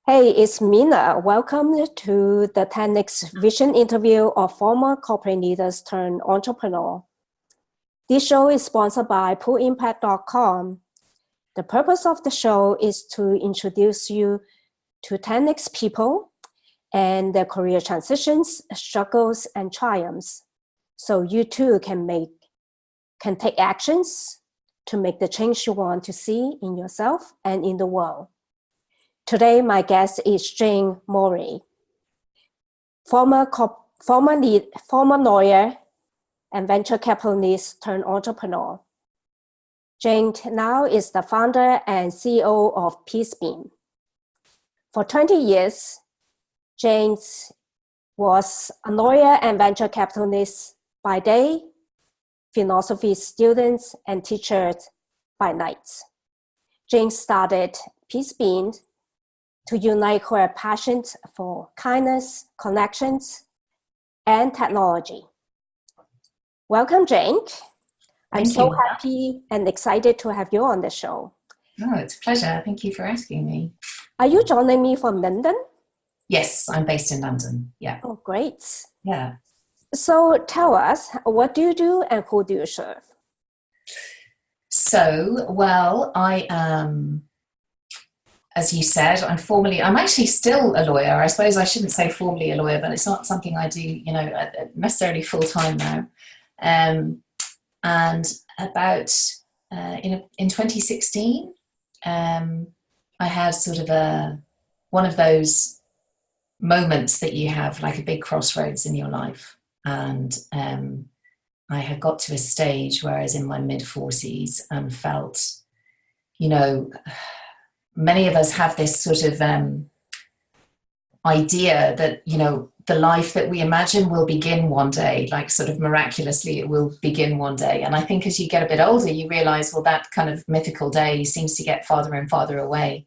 Hey, it's Mina. Welcome to the 10X Vision interview of former corporate leaders turned entrepreneur. This show is sponsored by PoolImpact.com. The purpose of the show is to introduce you to 10X people and their career transitions, struggles, and triumphs, so you too can take actions to make the change you want to see in yourself and in the world. Today, my guest is Jane Morey, former lawyer and venture capitalist turned entrepreneur. Jane now is the founder and CEO of Peacebeam. For 20 years, Jane was a lawyer and venture capitalist by day, philosophy student and teacher by night. Jane started Peacebeam to unite her passion for kindness, connections, and technology. Welcome, Jane. I'm so happy and excited to have you on the show. Oh, it's a pleasure. Thank you for asking me. Are you joining me from London? Yes, I'm based in London. Yeah. Oh, great. Yeah. So tell us, what do you do and who do you serve? So, well, I am, as you said, I'm actually still a lawyer. I suppose I shouldn't say formally a lawyer, but it's not something I do, necessarily full time now. And about in 2016, I had sort of one of those moments that you have, like a big crossroads in your life. And I had got to a stage where I was in my mid-40s and felt, many of us have this sort of idea that, the life that we imagine will begin one day, like sort of miraculously it will begin one day. And I think as you get a bit older, you realize, well, that kind of mythical day seems to get farther and farther away.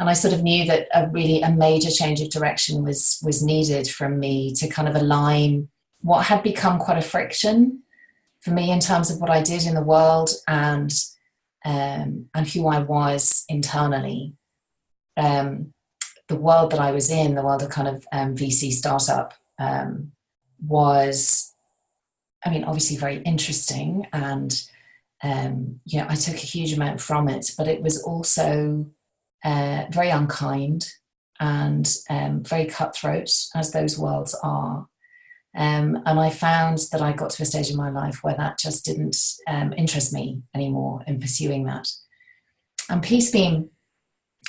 And I sort of knew that a major change of direction was needed from me to kind of align what had become quite a friction for me in terms of what I did in the world and who I was internally. The world that I was in, the world of kind of VC startup, was, obviously very interesting, and I took a huge amount from it, but it was also very unkind and very cutthroat, as those worlds are. And I found that I got to a stage in my life where that just didn't interest me anymore in pursuing that. And Peacebeam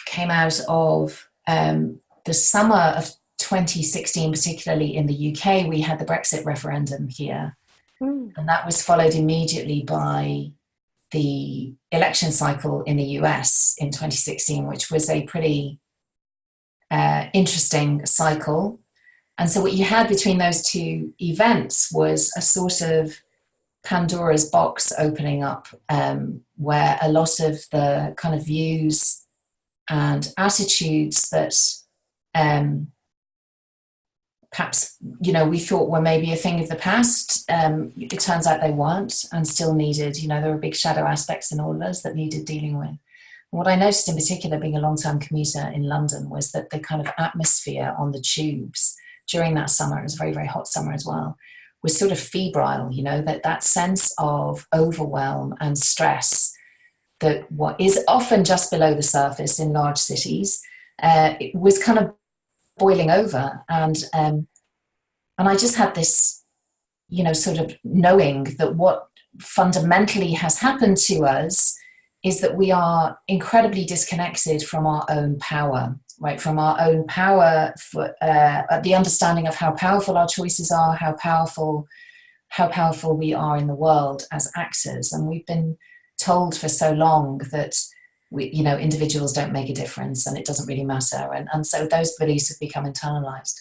came out of the summer of 2016, particularly in the UK. We had the Brexit referendum here, and that was followed immediately by the election cycle in the US in 2016, which was a pretty interesting cycle. And so what you had between those two events was a sort of Pandora's box opening up, where a lot of the kind of views and attitudes that perhaps, we thought were maybe a thing of the past, it turns out they weren't, and still needed, there were big shadow aspects in all of us that needed dealing with. And what I noticed in particular, being a long-term commuter in London, was that the kind of atmosphere on the tubes during that summer, it was a very, very hot summer as well, was sort of febrile, that sense of overwhelm and stress that what is often just below the surface in large cities, it was kind of boiling over. And I just had this, sort of knowing that what fundamentally has happened to us is that we are incredibly disconnected from our own power, right? From our own power, for the understanding of how powerful our choices are, how powerful we are in the world as actors. And we've been told for so long that individuals don't make a difference and it doesn't really matter. And so those beliefs have become internalized.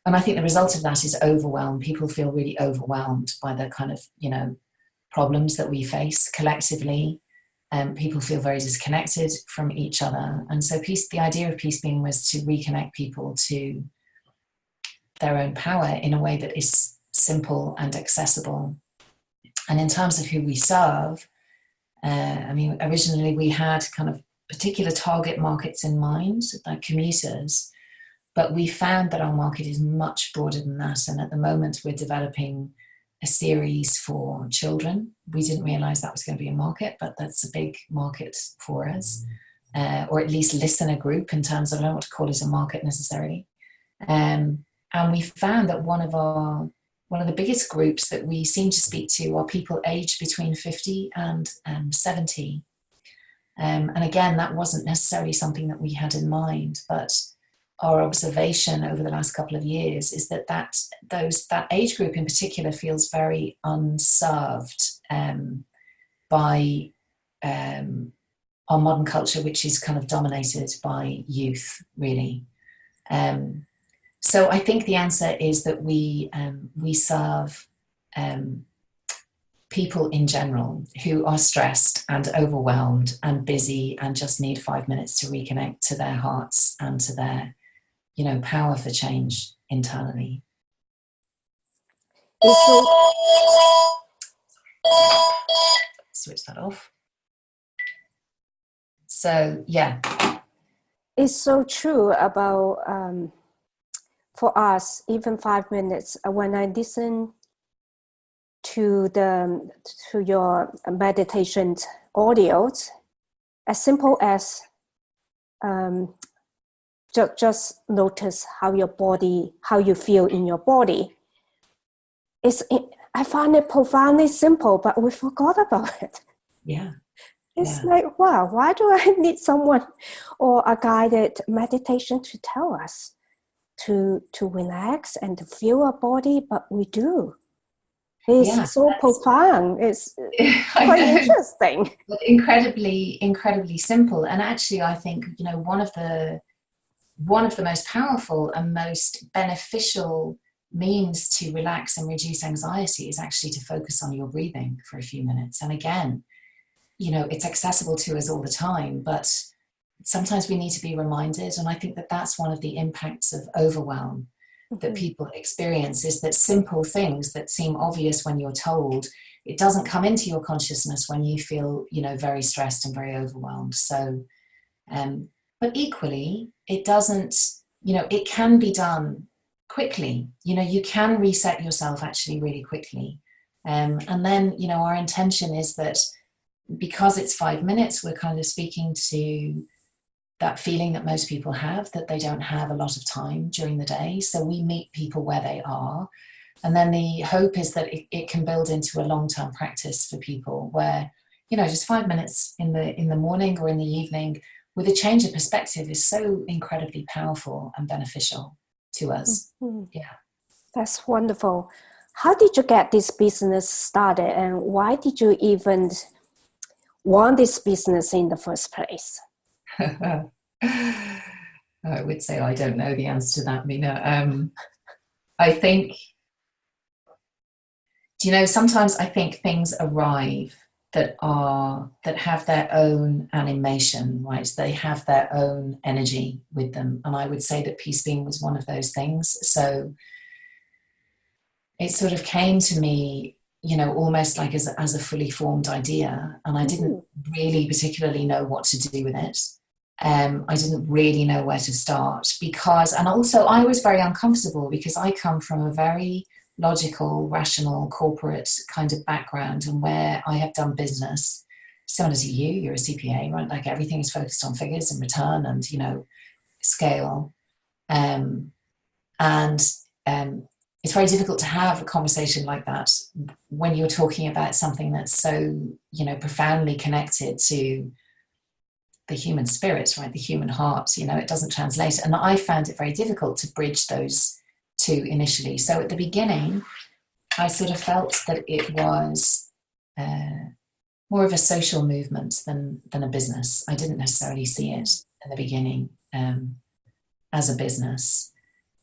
And I think the result of that is overwhelm. People feel really overwhelmed by the kind of, problems that we face collectively. People feel very disconnected from each other. And so the idea of Peacebeam was to reconnect people to their own power in a way that is simple and accessible. And in terms of who we serve, originally we had kind of particular target markets in mind, like commuters, but we found that our market is much broader than that. And at the moment, we're developing a series for children. We didn't realize that was going to be a market, but that's a big market for us, or at least listener group in terms of, I don't want to call it a market necessarily. And we found that one of the biggest groups that we seem to speak to are people aged between 50 and 70. And again, that wasn't necessarily something that we had in mind, but our observation over the last couple of years is that age group in particular feels very unserved by our modern culture, which is kind of dominated by youth, really. So I think the answer is that we serve people in general who are stressed and overwhelmed and busy and just need 5 minutes to reconnect to their hearts and to their, power for change internally. Switch that off. So, yeah. It's so true about, for us, even 5 minutes, when I listen to your meditation audios, as simple as just notice how you feel in your body. I find it profoundly simple, but we forgot about it. Yeah. It's like, wow, why do I need someone or a guided meditation to tell us to relax and to feel our body? But we do. It's so profound. It's quite interesting. But incredibly, incredibly simple. And actually, I think, one of the most powerful and most beneficial means to relax and reduce anxiety is actually to focus on your breathing for a few minutes. And again, it's accessible to us all the time, but sometimes we need to be reminded. And I think that that's one of the impacts of overwhelm that people experience, is that simple things that seem obvious when you're told, it doesn't come into your consciousness when you feel, very stressed and very overwhelmed. So, but equally, it doesn't, it can be done quickly. You can reset yourself actually really quickly. And then, our intention is that because it's 5 minutes, we're kind of speaking to that feeling that most people have, that they don't have a lot of time during the day. So we meet people where they are. And then the hope is that it can build into a long-term practice for people where, just 5 minutes in the morning or in the evening with a change of perspective is so incredibly powerful and beneficial to us. Yeah. That's wonderful. How did you get this business started, and why did you even want this business in the first place? I would say I don't know the answer to that, Mina. I think, sometimes I think things arrive that have their own animation, right? They have their own energy with them. And I would say that Peacebeam was one of those things. So it sort of came to me, almost like as a fully formed idea. And I didn't really particularly know what to do with it. I didn't really know where to start and also I was very uncomfortable because I come from a very logical, rational, corporate kind of background, and where I have done business, similar to you're a CPA, right? Like everything is focused on figures and return and, scale. It's very difficult to have a conversation like that when you're talking about something that's so, profoundly connected to the human spirit, right? The human heart, it doesn't translate. And I found it very difficult to bridge those two initially. So at the beginning, I sort of felt that it was more of a social movement than a business. I didn't necessarily see it in the beginning as a business.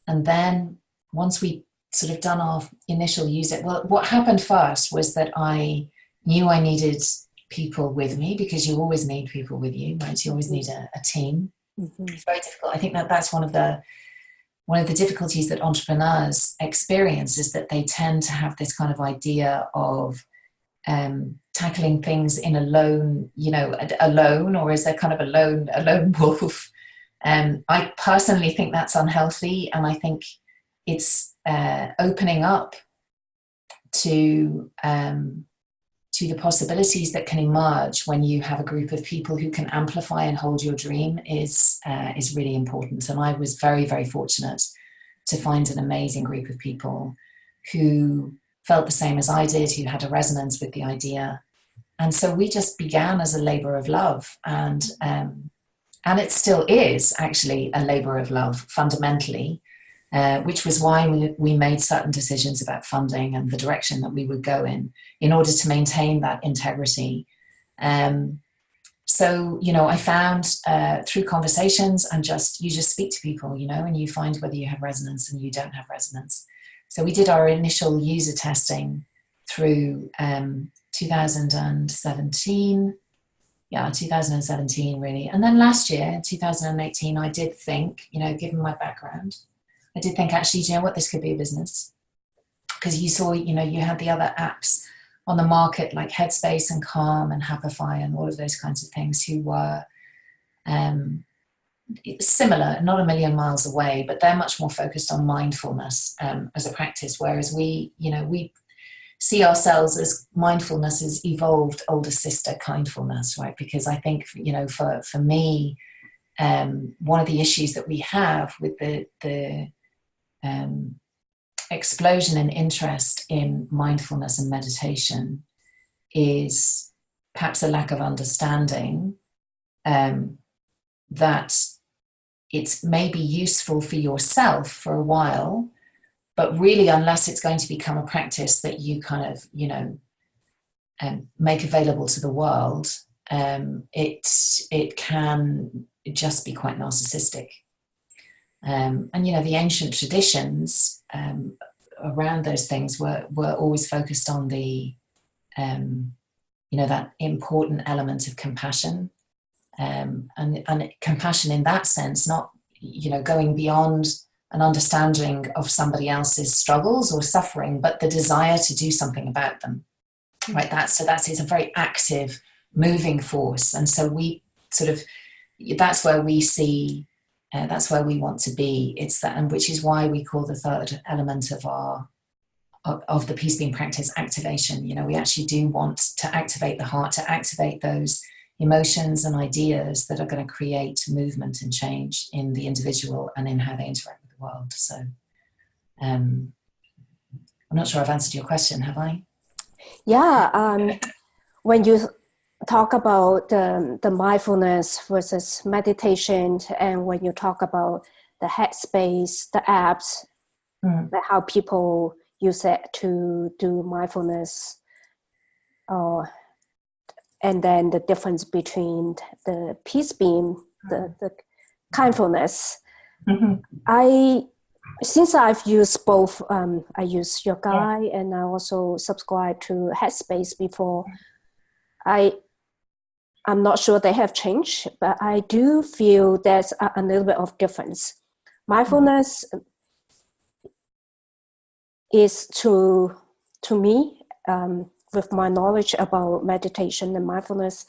And then once we sort of done our initial what happened first was that I knew I needed people with me, because you always need people with you, right? You always need a team. It's very difficult. I think that's one of the difficulties that entrepreneurs experience, is that they tend to have this kind of idea of tackling things in alone, alone, or is there kind of a lone wolf? I personally think that's unhealthy, and I think it's opening up to the possibilities that can emerge when you have a group of people who can amplify and hold your dream is really important. And I was very, very fortunate to find an amazing group of people who felt the same as I did, who had a resonance with the idea. And so we just began as a labor of love, and it still is actually a labor of love fundamentally, which was why we made certain decisions about funding and the direction that we would go in order to maintain that integrity. So, I found through conversations and you just speak to people, and you find whether you have resonance and you don't have resonance. So we did our initial user testing through 2017. Yeah, 2017 really. And then last year, 2018, I did think, given my background, I did think actually, do you know what, this could be a business. Because you saw, you had the other apps on the market like Headspace and Calm and Happify and all of those kinds of things who were similar, not a million miles away, but they're much more focused on mindfulness as a practice, whereas we see ourselves as mindfulness's evolved older sister kindfulness, right? Because I think, for me, one of the issues that we have with the explosion in interest in mindfulness and meditation is perhaps a lack of understanding that it's maybe useful for yourself for a while, but really, unless it's going to become a practice that you kind of, make available to the world, it can just be quite narcissistic. And the ancient traditions around those things were always focused on the that important element of compassion, and compassion in that sense, not going beyond an understanding of somebody else's struggles or suffering, but the desire to do something about them, right? That's a very active, moving force, and so we that's where we see. That's where we want to be. It's that, and which is why we call the third element of the Peacebeam practice activation. We actually do want to activate the heart, to activate those emotions and ideas that are going to create movement and change in the individual and in how they interact with the world. So, I'm not sure I've answered your question, have I? Yeah. When you talk about the mindfulness versus meditation, and when you talk about the headspace, the apps, how people use it to do mindfulness, and then the difference between the Peacebeam, the kindfulness. Since I've used both, I use your guide and I also subscribe to Headspace before. I'm not sure they have changed, but I do feel there's a little bit of difference. Mindfulness is to me, with my knowledge about meditation and mindfulness,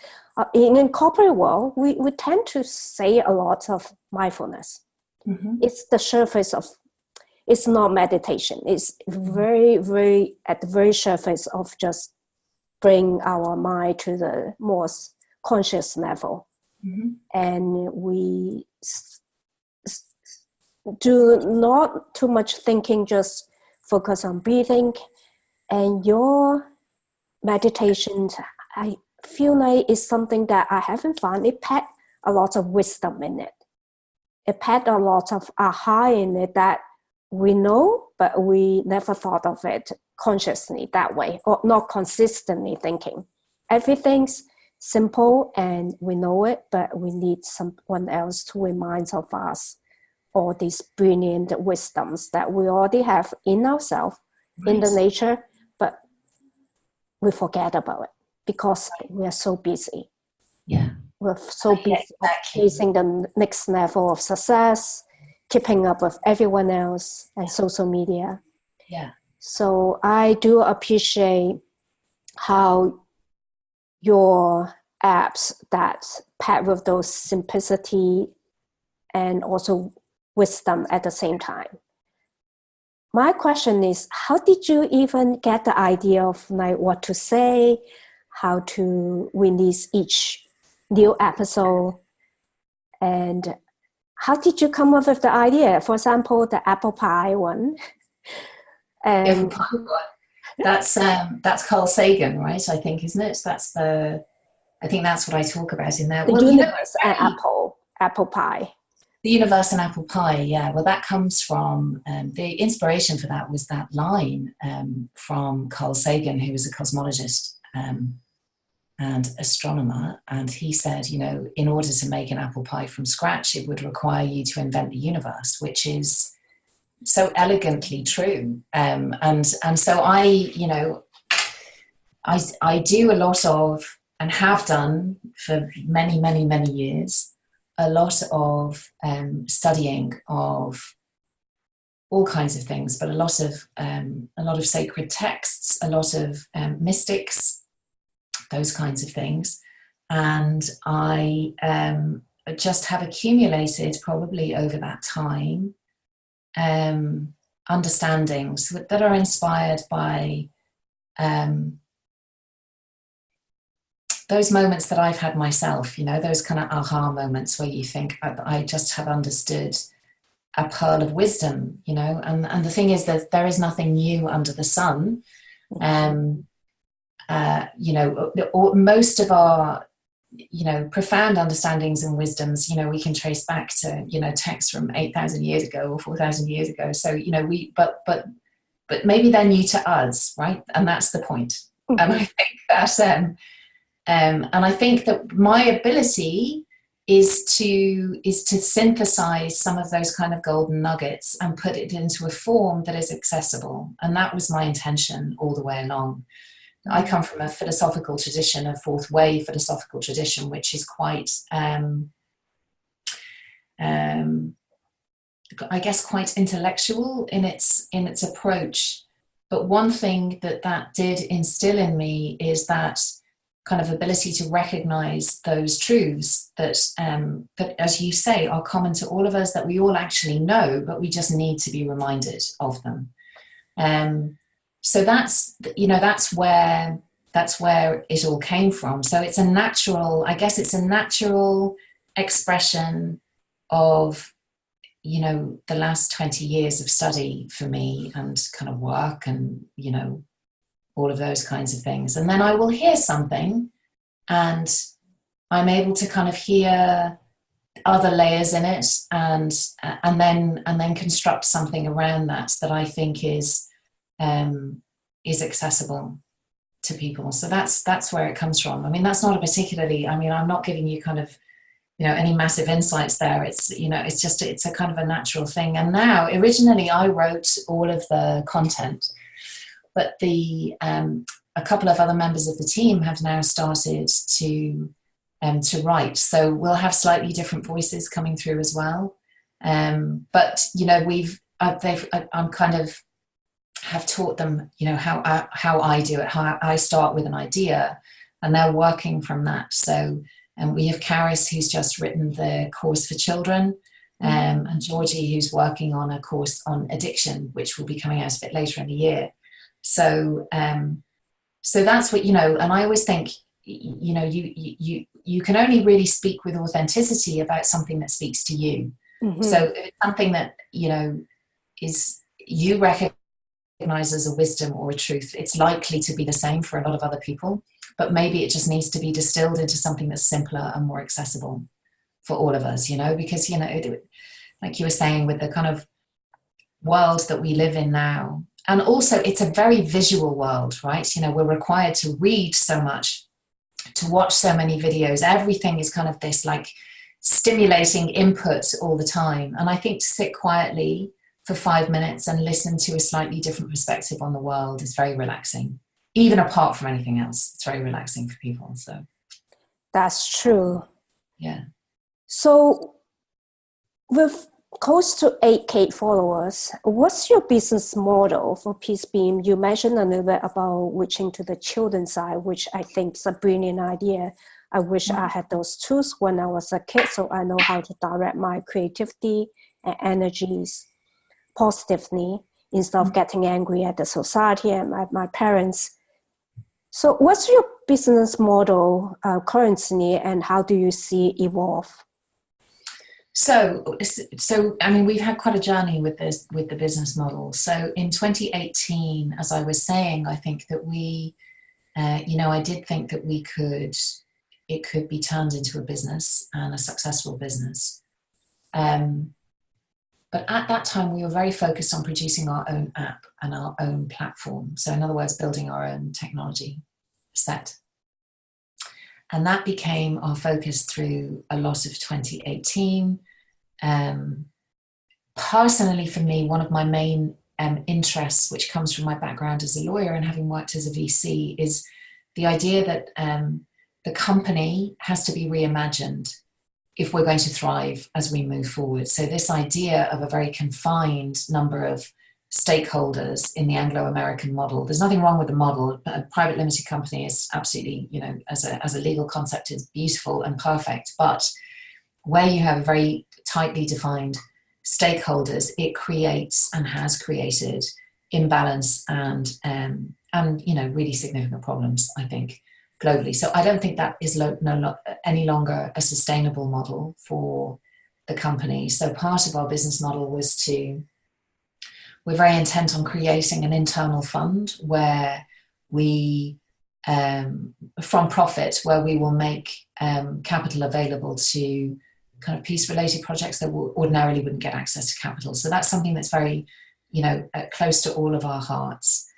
in the corporate world, we tend to say a lot of mindfulness. It's the surface of, it's not meditation. It's very, very at the very surface of just bring our mind to the most conscious level. And we do not too much thinking, just focus on breathing. And your meditation, I feel like it's something that I haven't found. It packed a lot of wisdom in it. It packed a lot of aha in it that we know, but we never thought of it consciously that way, or not consistently thinking. Everything's simple and we know it, but we need someone else to remind of us all these brilliant wisdoms that we already have in ourselves, in the nature, but we forget about it because we are so busy. We're so busy chasing the next level of success, keeping up with everyone else and social media. So I do appreciate how your apps that pair with those simplicity and also wisdom at the same time. My question is, how did you even get the idea of like what to say, how to release each new episode, and how did you come up with the idea? For example, the apple pie one. And apple pie one. That's Carl Sagan, right? I think, isn't it? I think that's what I talk about in there. The universe and apple pie. The universe and apple pie, yeah. Well, that comes from, the inspiration for that was that line from Carl Sagan, who was a cosmologist and astronomer. And he said, you know, in order to make an apple pie from scratch, it would require you to invent the universe, which is so elegantly true. And so I, you know, I do a lot of, and have done for many, many, many years, a lot of studying of all kinds of things, but a lot of sacred texts, a lot of mystics, those kinds of things. And I just have accumulated probably over that time understandings that are inspired by those moments that I've had myself, you know, those kind of aha moments where you think, I just have understood a pearl of wisdom, you know, and the thing is that there is nothing new under the sun. You know, most of our, you know, profound understandings and wisdoms, you know, we can trace back to, you know, texts from 8,000 years ago or 4,000 years ago. So, you know, but maybe they're new to us, right? And that's the point. And I think that, and I think that my ability is to synthesize some of those kind of golden nuggets and put it into a form that is accessible. And that was my intention all the way along. I come from a philosophical tradition, a fourth way philosophical tradition, which is quite, I guess, quite intellectual in its approach. But one thing that did instill in me is that kind of ability to recognize those truths that, as you say, are common to all of us, that we all actually know, but we just need to be reminded of them. So that's, you know, that's where it all came from. So it's a natural, I guess it's a natural expression of, you know, the last 20 years of study for me and kind of work and, you know, all of those kinds of things. And then I will hear something and I'm able to kind of hear other layers in it and then construct something around that I think is accessible to people. So that's where it comes from. I mean, that's not a particularly, I mean, I'm not giving you kind of, you know, any massive insights there. It's, you know, it's a kind of a natural thing. And now, originally I wrote all of the content, but a couple of other members of the team have now started to write. So we'll have slightly different voices coming through as well. But you know, I'm kind of have taught them, you know, how I do it. How I start with an idea, and they're working from that. So, and we have Karis, who's just written the course for children. And Georgie, who's working on a course on addiction, which will be coming out a bit later in the year. So, so that's what, you know, and I always think, you know, you can only really speak with authenticity about something that speaks to you. So if it's something that, you know, is you recognize as a wisdom or a truth, it's likely to be the same for a lot of other people, but maybe it just needs to be distilled into something that's simpler and more accessible for all of us, you know, because, you know, like you were saying, with the kind of world that we live in now, and also it's a very visual world, right? You know, we're required to read so much, to watch so many videos. Everything is kind of this like stimulating input all the time. And I think to sit quietly for 5 minutes and listen to a slightly different perspective on the world is very relaxing. Even apart from anything else, it's very relaxing for people. So that's true. Yeah. So with close to 8K followers. What's your business model for Peacebeam? You mentioned a little bit about reaching to the children's side, which I think is a brilliant idea. I wish I had those tools when I was a kid, so I know how to direct my creativity and energies positively instead of getting angry at the society and my parents. So what's your business model currently, and how do you see it evolve? So I mean, we've had quite a journey with the business model. So in 2018, as I was saying, I think that I did think that it could be turned into a business and a successful business. But at that time, we were very focused on producing our own app and our own platform. So in other words, building our own technology set. And that became our focus through a lot of 2018. Personally, for me, one of my main interests, which comes from my background as a lawyer and having worked as a VC, is the idea that the company has to be reimagined if we're going to thrive as we move forward. So this idea of a very confined number of stakeholders in the Anglo-American model, there's nothing wrong with the model. A private limited company is absolutely, as a legal concept, is beautiful and perfect. But where you have very tightly defined stakeholders, it creates and has created imbalance and really significant problems, I think, globally. So I don't think that is any longer a sustainable model for the company. So part of our business model was we're very intent on creating an internal fund where we, from profit, where we will make capital available to kind of peace-related projects that ordinarily wouldn't get access to capital. So that's something that's very, close to all of our hearts.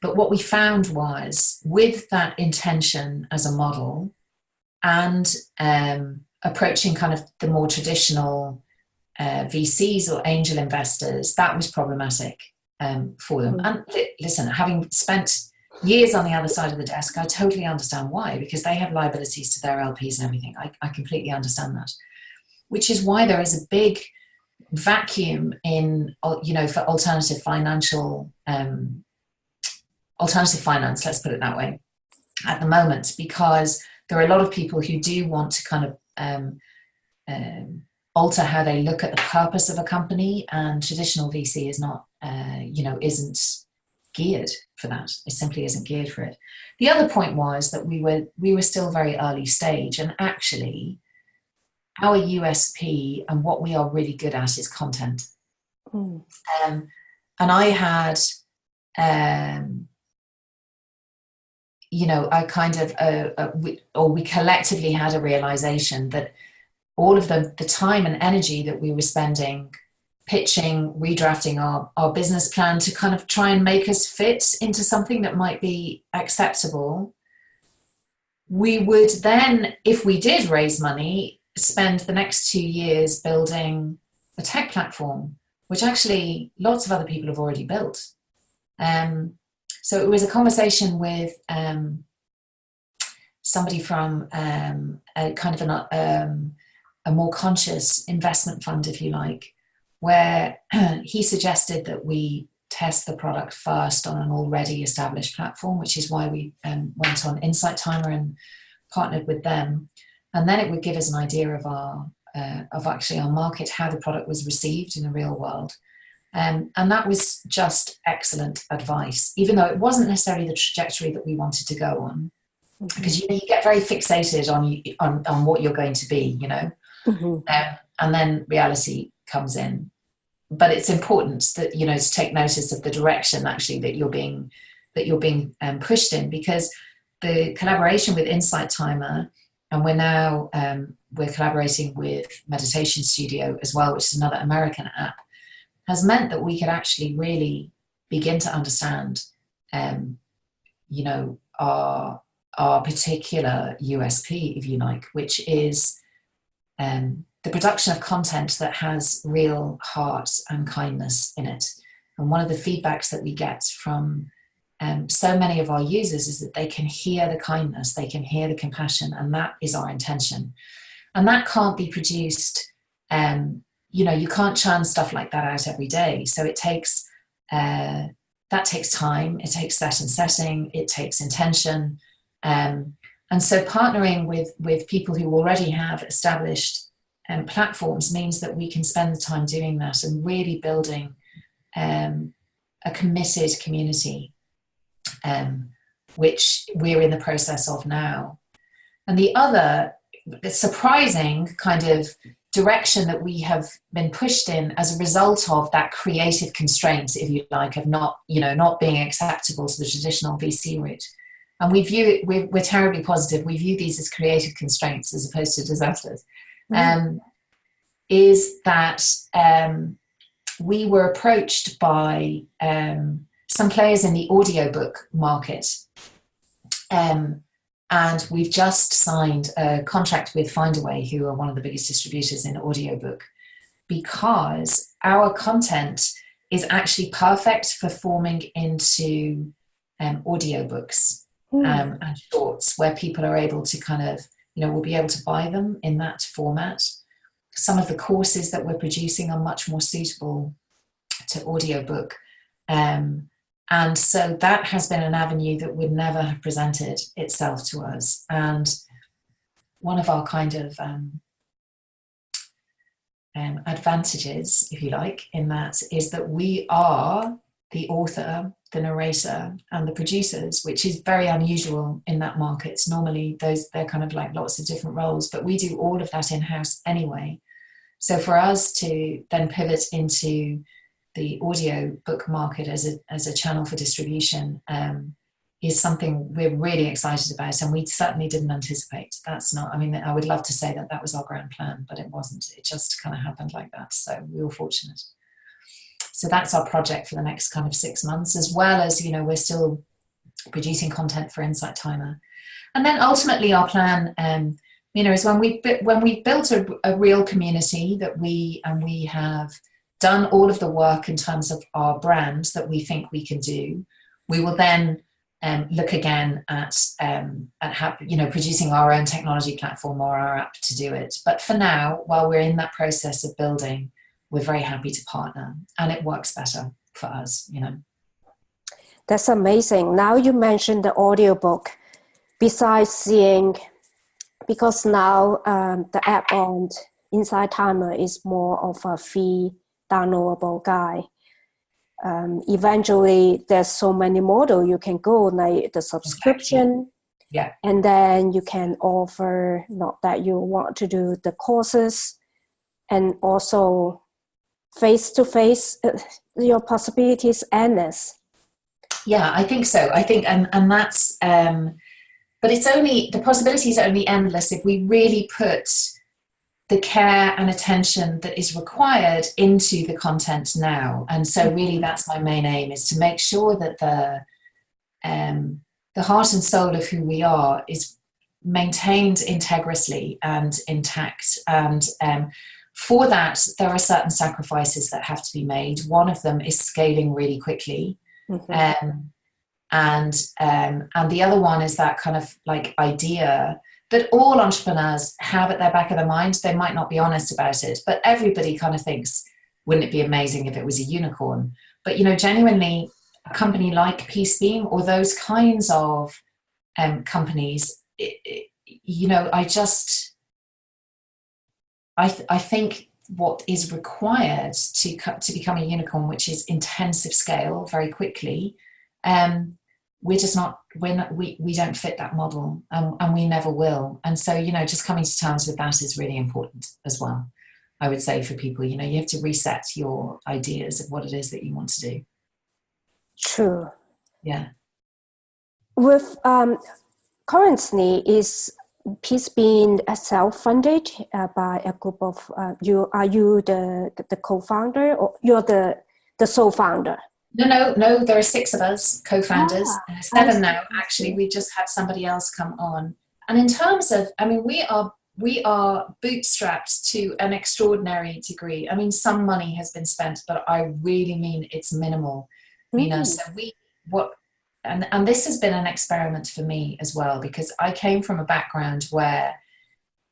But what we found was, with that intention as a model and approaching kind of the more traditional VCs or angel investors, that was problematic for them. And listen, having spent years on the other side of the desk, I totally understand why, because they have liabilities to their LPs and everything. I completely understand that, which is why there is a big vacuum for alternative finance, let's put it that way, at the moment, because there are a lot of people who do want to kind of alter how they look at the purpose of a company, and traditional VC is not, isn't geared for that. It simply isn't geared for it. The other point was that we were still very early stage, and actually our USP and what we are really good at is content. And I had, we collectively had a realization that all of the time and energy that we were spending pitching, redrafting our business plan to kind of try and make us fit into something that might be acceptable, we would then, if we did raise money, spend the next 2 years building a tech platform, which actually lots of other people have already built. So it was a conversation with somebody from a kind of a more conscious investment fund, if you like, where he suggested that we test the product first on an already established platform, which is why we went on Insight Timer and partnered with them. And then it would give us an idea of our market, how the product was received in the real world. And that was just excellent advice, even though it wasn't necessarily the trajectory that we wanted to go on. Because you get very fixated on what you're going to be, and then reality comes in. But it's important that to take notice of the direction actually that you're being pushed in, because the collaboration with Insight Timer, and we're collaborating with Meditation Studio as well, which is another American app, has meant that we could actually really begin to understand, our particular USP, if you like, which is the production of content that has real heart and kindness in it. And one of the feedbacks that we get from so many of our users is that they can hear the kindness, they can hear the compassion, and that is our intention. And that can't be produced, you can't churn stuff like that out every day. So it takes, that takes time. It takes set and setting. It takes intention. And so partnering with people who already have established platforms means that we can spend the time doing that and really building a committed community, which we're in the process of now. And the other surprising kind of direction that we have been pushed in as a result of that creative constraint, if you like, of not being acceptable to the traditional VC route. And we view it, we're terribly positive. We view these as creative constraints as opposed to disasters. Is that we were approached by some players in the audiobook market. And we've just signed a contract with Findaway, who are one of the biggest distributors in audiobook, because our content is actually perfect for forming into audiobooks and shorts, where people are able to kind of, will be able to buy them in that format. Some of the courses that we're producing are much more suitable to audiobook. And so that has been an avenue that would never have presented itself to us. And one of our kind of advantages, if you like, in that is that we are the author, the narrator, and the producers, which is very unusual in that market. Normally, they're kind of like lots of different roles, but we do all of that in-house anyway. So for us to then pivot into the audio book market as a channel for distribution is something we're really excited about, and we certainly didn't anticipate. I would love to say that was our grand plan, but it wasn't. It just kind of happened like that. So we were fortunate. So that's our project for the next kind of 6 months, as well as, we're still producing content for Insight Timer. And then ultimately our plan, is when we built a real community that we have done all of the work in terms of our brand that we think we can do, we will then look again at producing our own technology platform or our app to do it. But for now, while we're in that process of building, we're very happy to partner, and it works better for us, That's amazing. Now you mentioned the audiobook. Besides seeing, because now the app on Insight Timer is more of a free downloadable guide. Eventually, there's so many models you can go, like the subscription. Yeah. And then you can offer, not that you want to do the courses, and also face-to-face, your possibilities endless. Yeah, I think so. I think, and that's, but the possibilities are only endless if we really put the care and attention that is required into the content now. And so really that's my main aim, is to make sure that the heart and soul of who we are is maintained integrally and intact. And for that, there are certain sacrifices that have to be made. One of them is scaling really quickly. And the other one is that kind of like idea that all entrepreneurs have at their back of their mind. They might not be honest about it, but everybody kind of thinks, wouldn't it be amazing if it was a unicorn? But, Genuinely, a company like Peacebeam or those kinds of companies, I think what is required to become a unicorn, which is intensive scale very quickly, we don't fit that model, and we never will. And so, just coming to terms with that is really important as well. I would say for people, you have to reset your ideas of what it is that you want to do. True. Yeah. With currently, is Peacebeam self-funded by a group of you? Are you the co-founder, or you're the sole founder? No. There are 6 of us co-founders. 7 now. Actually, we just had somebody else come on. And in terms of, we are bootstrapped to an extraordinary degree. Some money has been spent, but I really mean it's minimal. Mina. So and this has been an experiment for me as well, because I came from a background where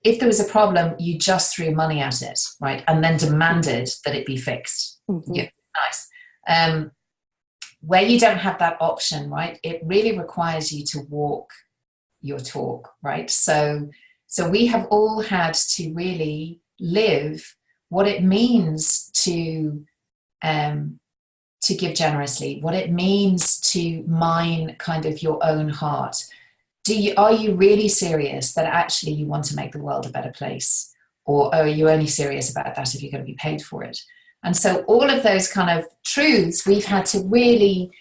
if there was a problem, you just threw money at it, right? And then demanded that it be fixed. Mm-hmm. Yeah, nice. Where you don't have that option, right, it really requires you to walk your talk, right? So we have all had to really live what it means to give generously, what it means to mine kind of your own heart. Are you really serious that actually you want to make the world a better place? Or are you only serious about that if you're going to be paid for it? And so all of those kind of truths we've had to really,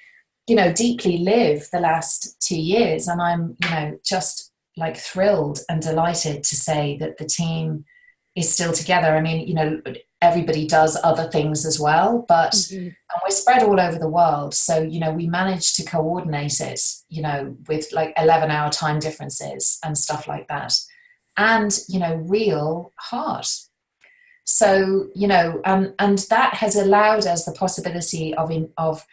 deeply live the last 2 years. And I'm, just like thrilled and delighted to say that the team is still together. I mean, everybody does other things as well, but and we're spread all over the world. So, we managed to coordinate it, with like 11-hour time differences and stuff like that. And, real heart. So, and that has allowed us the possibility of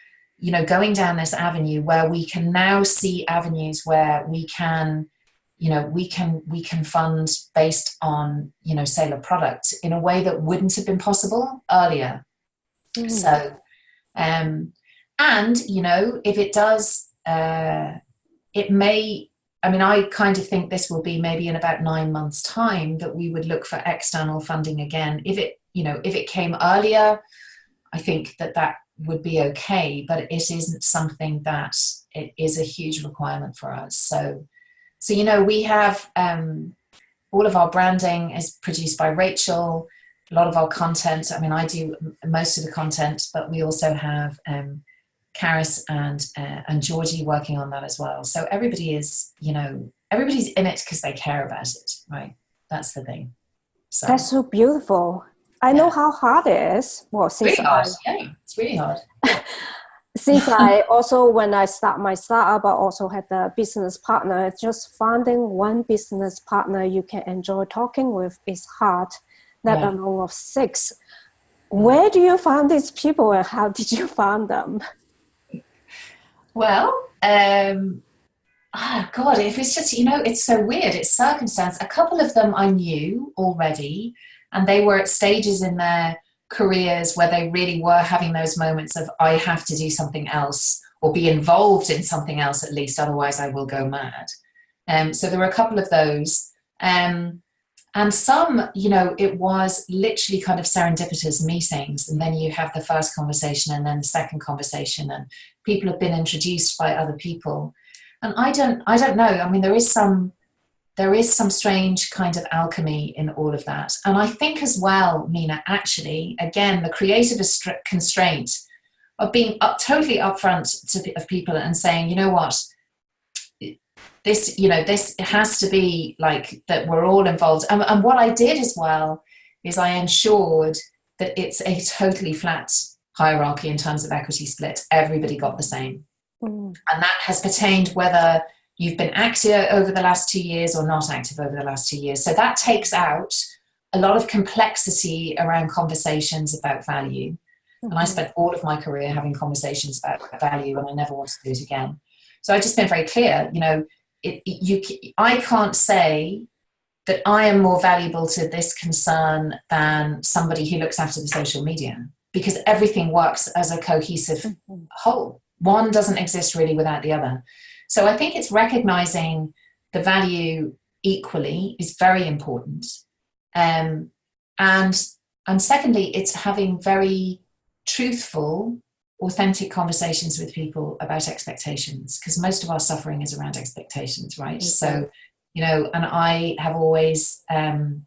going down this avenue where we can now see avenues where we can, we can fund based on, sale of product in a way that wouldn't have been possible earlier. So, and, if it does, it may, I kind of think this will be maybe in about 9 months' time that we would look for external funding again. If it came earlier, I think that would be okay, but it isn't something that it is a huge requirement for us. So we have all of our branding is produced by Rachel. A lot of our content, I do most of the content, but we also have Karis and Georgie working on that as well. So everybody is, everybody's in it because they care about it, right? That's the thing. So that's so beautiful. I know how hard it is. Well, since really hard. Yeah, it's really hard. Since I also, when I start my startup, I also had a business partner. Just finding one business partner you can enjoy talking with is hard, let alone of 6. Where do you find these people and how did you find them? Well, God, if it's just, it's so weird. It's circumstance. A couple of them I knew already, and they were at stages in their careers where they really were having those moments of, I have to do something else or be involved in something else at least, otherwise I will go mad. So there were a couple of those. And some, it was literally kind of serendipitous meetings. And then you have the first conversation and then the second conversation, and people have been introduced by other people. And I don't know. There is some strange kind of alchemy in all of that. And I think as well, Mina, actually, again, the creative constraint of being totally upfront of people and saying, you know what, this has to be like that we're all involved. And what I did as well is I ensured that it's a totally flat hierarchy in terms of equity split. Everybody got the same. And that has pertained whether you've been active over the last 2 years or not active over the last 2 years. So that takes out a lot of complexity around conversations about value. And I spent all of my career having conversations about value, and I never want to do it again. So I've just been very clear, I can't say that I am more valuable to this concern than somebody who looks after the social media, because everything works as a cohesive whole. One doesn't exist really without the other. So I think it's recognizing the value equally is very important. And secondly, it's having very truthful, authentic conversations with people about expectations, because most of our suffering is around expectations, right? So, and I have always, and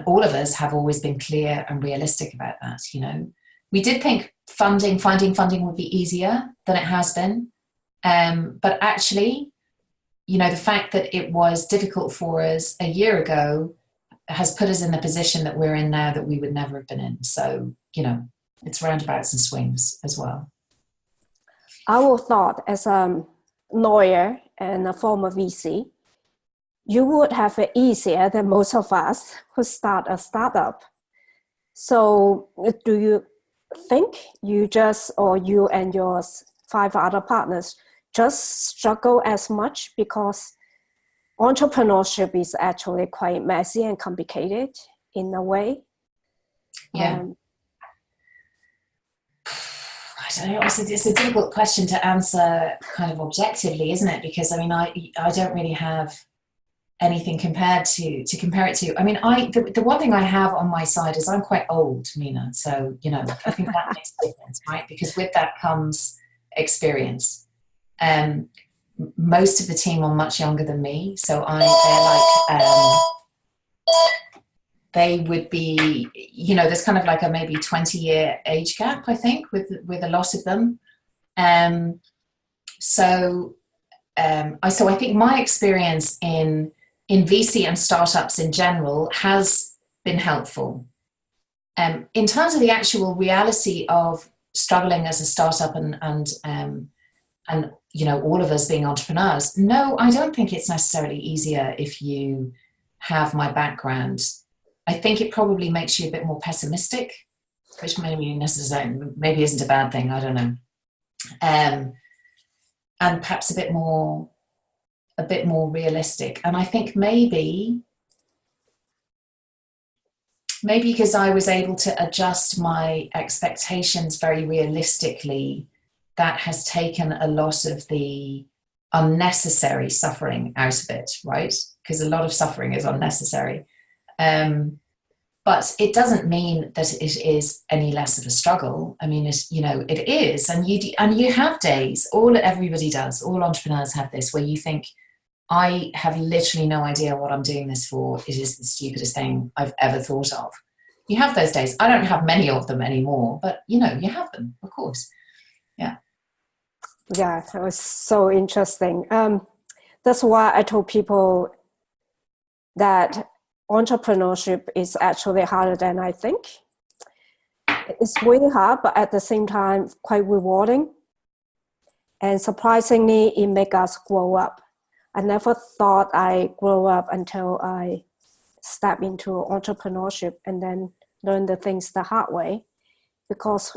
all of us have always been clear and realistic about that. We did think finding funding would be easier than it has been. But actually, the fact that it was difficult for us a year ago has put us in the position that we're in now that we would never have been in. So, it's roundabouts and swings as well. I would thought as a lawyer and a former VC, you would have it easier than most of us who start a startup. So do you think you and your 5 other partners just struggle as much because entrepreneurship is actually quite messy and complicated in a way. Yeah. I don't know. It's a difficult question to answer kind of objectively, isn't it? Because I mean, I don't really have anything compare it to. I mean, the one thing I have on my side is I'm quite old, Mina. So, you know, I think that makes a difference, right? Because with that comes experience. Most of the team are much younger than me. So they would be, you know, there's kind of like a maybe 20-year age gap, I think, with a lot of them. So I think my experience in VC and startups in general has been helpful. In terms of the actual reality of struggling as a startup and you know, all of us being entrepreneurs, no, I don't think it's necessarily easier if you have my background. I think it probably makes you a bit more pessimistic, which maybe isn't a bad thing. I don't know, and perhaps a bit more realistic. And I think maybe because I was able to adjust my expectations very realistically, that has taken a lot of the unnecessary suffering out of it, right? Because a lot of suffering is unnecessary. But it doesn't mean that it is any less of a struggle. I mean, you know, it is, and you have days. Everybody does. All entrepreneurs have this, where you think, I have literally no idea what I'm doing this for. It is the stupidest thing I've ever thought of. You have those days. I don't have many of them anymore, but you know, you have them, of course. Yeah. Yeah, that was so interesting. That's why I told people that entrepreneurship is actually harder than I think. It's really hard, but at the same time, quite rewarding. And surprisingly, it makes us grow up. I never thought I grow up until I step into entrepreneurship and then learn the things the hard way. Because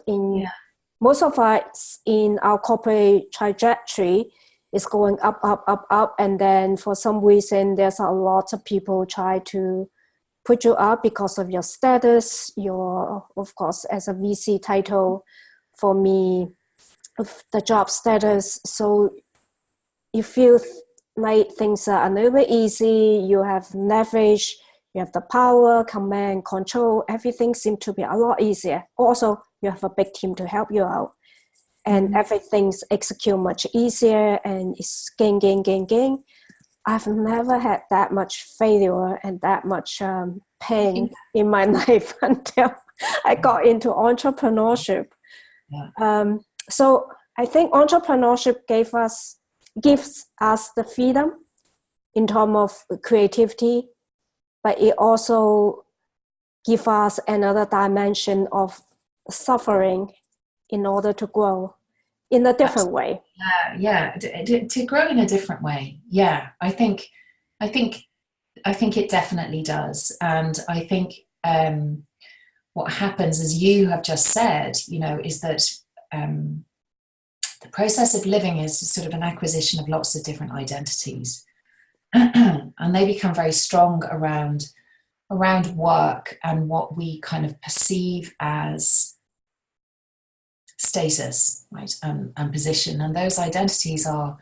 most of us in our corporate trajectory is going up, up, up, up. And then for some reason, there's a lot of people try to put you up because of your status, of course, as a VC title, for me, of the job status. So you feel like things are a little bit easy, you have leverage, you have the power, command, control, everything seems to be a lot easier. Also, you have a big team to help you out. And everything's execute much easier and it's gain, gain, gain, gain. I've never had that much failure and that much pain in my life until I got into entrepreneurship. Yeah. So I think entrepreneurship gives us the freedom in terms of creativity, but it also gives us another dimension of suffering in order to grow in a different way. Yeah, to grow in a different way. Yeah, I think it definitely does. And I think what happens, as you have just said, you know, is that the process of living is sort of an acquisition of lots of different identities. And they become very strong around work and what we kind of perceive as status, right, and position. And those identities are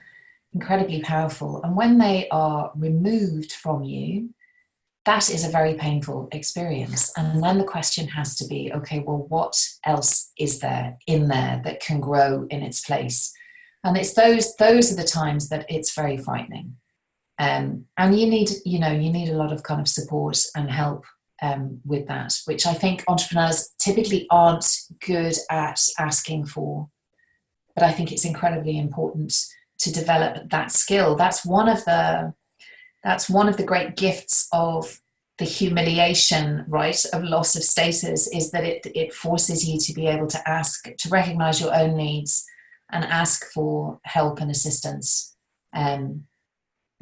incredibly powerful. And when they are removed from you, that is a very painful experience. And then the question has to be, okay, well, what else is there in there that can grow in its place? And it's those are the times that it's very frightening. And you need a lot of kind of support and help with that, which I think entrepreneurs typically aren't good at asking for. But I think it's incredibly important to develop that skill. That's one of the great gifts of the humiliation, right, of loss of status, is that it forces you to be able to recognize your own needs and ask for help and assistance.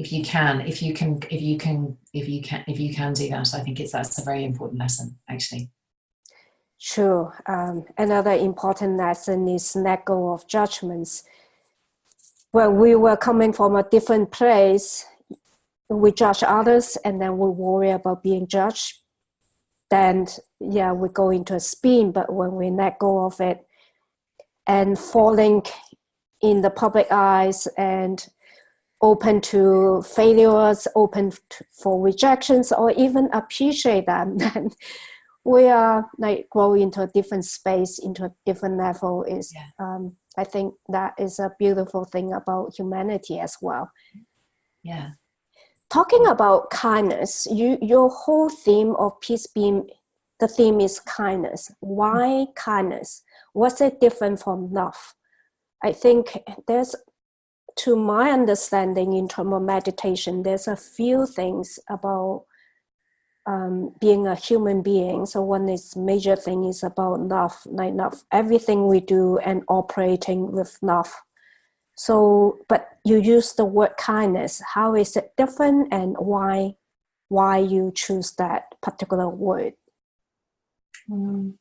If you can do that, I think that's a very important lesson, actually. Sure. Another important lesson is let go of judgments. When we were coming from a different place, we judge others and then we worry about being judged, then yeah, we go into a spin. But when we let go of it and falling in the public eyes and open to failures, for rejections, or even appreciate them, then we are like grow into a different space, into a different level. I think that is a beautiful thing about humanity as well. Yeah. Talking about kindness, your whole theme of Peacebeam, the theme is kindness. Why kindness? What's it different from love? I think there's, to my understanding in terms of meditation, there's a few things about being a human being. So one is major thing is about love, like love, everything we do and operating with love. So, but you use the word kindness. How is it different, and why you choose that particular word? Well,